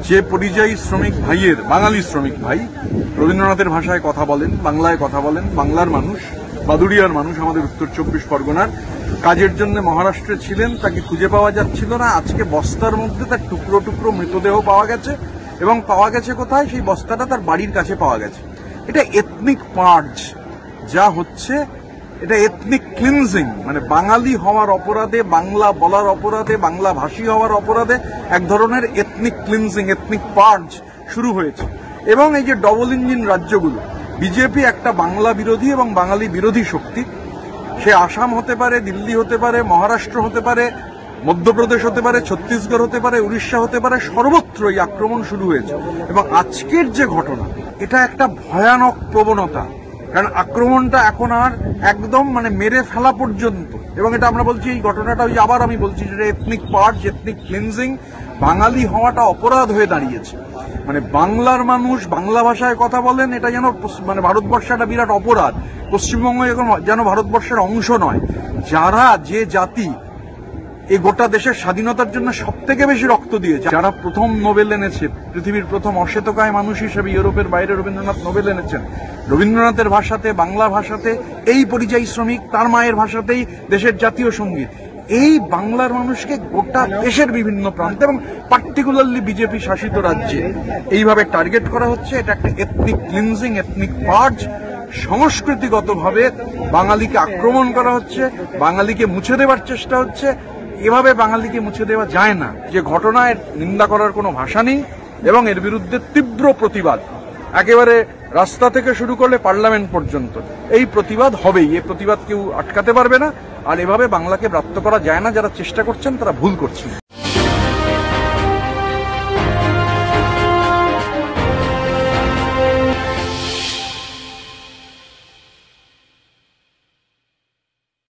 যে পরিযায়ী শ্রমিক ভাইয়ের বাঙালি শ্রমিক ভাই রবীন্দ্রনাথের ভাষায় কথা বলেন, বাংলায় কথা বলেন, বাংলার মানুষ, বাদুড়িয়ার মানুষ, আমাদের উত্তর 24 পরগনার, কাজের জন্য মহারাষ্ট্রে ছিলেন, তাকে খুঁজে পাওয়া যাচ্ছিল না। আজকে বস্তার মধ্যে তার টুকরো টুকরো মৃতদেহ পাওয়া গেছে, এবং পাওয়া গেছে কোথায়? সেই বস্তাটা তার বাড়ির কাছে পাওয়া গেছে। এটা এথনিক পার্জ যা হচ্ছে, এটা এথনিক ক্লিনজিং, মানে বাঙালি হওয়ার অপরাধে, বাংলা বলার অপরাধে, বাংলা ভাষী হওয়ার অপরাধে এক ধরনের এথনিক ক্লিনজিং, এথনিক পার্জ শুরু হয়েছে। এবং এই যে ডবল ইঞ্জিন রাজ্যগুলো, বিজেপি একটা বাংলা বিরোধী এবং বাঙালি বিরোধী শক্তি। সে আসাম হতে পারে, দিল্লি হতে পারে, মহারাষ্ট্র হতে পারে, মধ্যপ্রদেশ হতে পারে, ছত্তিশগড় হতে পারে, উড়িষ্যা হতে পারে, সর্বত্র এই আক্রমণ শুরু হয়েছে। এবং আজকের যে ঘটনা, এটা একটা ভয়ানক প্রবণতা, কারণ আক্রমণটা এখন আর একদম মানে মেরে ফেলা পর্যন্ত। এবং এটা আমরা বলছি, এই ঘটনাটা ওই আবার আমি বলছি যে এথনিক পার্জ, এথনিক ক্লিনজিং, বাঙালি হওয়াটা অপরাধ হয়ে দাঁড়িয়েছে। মানে বাংলার মানুষ বাংলা ভাষায় কথা বলেন, এটা যেন মানে ভারতবর্ষে একটা বিরাট অপরাধ। পশ্চিমবঙ্গ এখন যেন ভারতবর্ষের অংশ নয়। যারা যে জাতি এই গোটা দেশের স্বাধীনতার জন্য সব থেকে বেশি রক্ত দিয়েছে, যারা প্রথম নোবেল এনেছে, পৃথিবীর প্রথম অশ্বেতকায় মানুষ হিসেবে ইউরোপের বাইরে রবীন্দ্রনাথ নোবেল এনেছেন, রবীন্দ্রনাথের ভাষাতে, বাংলা ভাষাতে, এই পরিযায়ী শ্রমিক তার মায়ের ভাষাতেই দেশের জাতীয় সঙ্গীত। এই বাংলার মানুষকে গোটা দেশের বিভিন্ন প্রান্তে এবং পার্টিকুলারলি বিজেপি শাসিত রাজ্যে এইভাবে টার্গেট করা হচ্ছে। এটা একটা এথনিক ক্লিনজিং, এথনিক পার্জ। সংস্কৃতিগতভাবে বাঙালিকে আক্রমণ করা হচ্ছে, বাঙালিকে মুছে দেওয়ার চেষ্টা হচ্ছে। এভাবে বাঙালিকে মুছে দেওয়া যায় না। যে ঘটনায় নিন্দা করার কোনো ভাষা নেই এবং এর বিরুদ্ধে তীব্র প্রতিবাদ, একেবারে রাস্তা থেকে শুরু করলে পার্লামেন্ট পর্যন্ত এই প্রতিবাদ হবেই। এই প্রতিবাদ কেউ আটকাতে পারবে না। আর এভাবে বাংলাকে ব্রাত্য করা যায় না। যারা চেষ্টা করছেন তারা ভুল করছেন।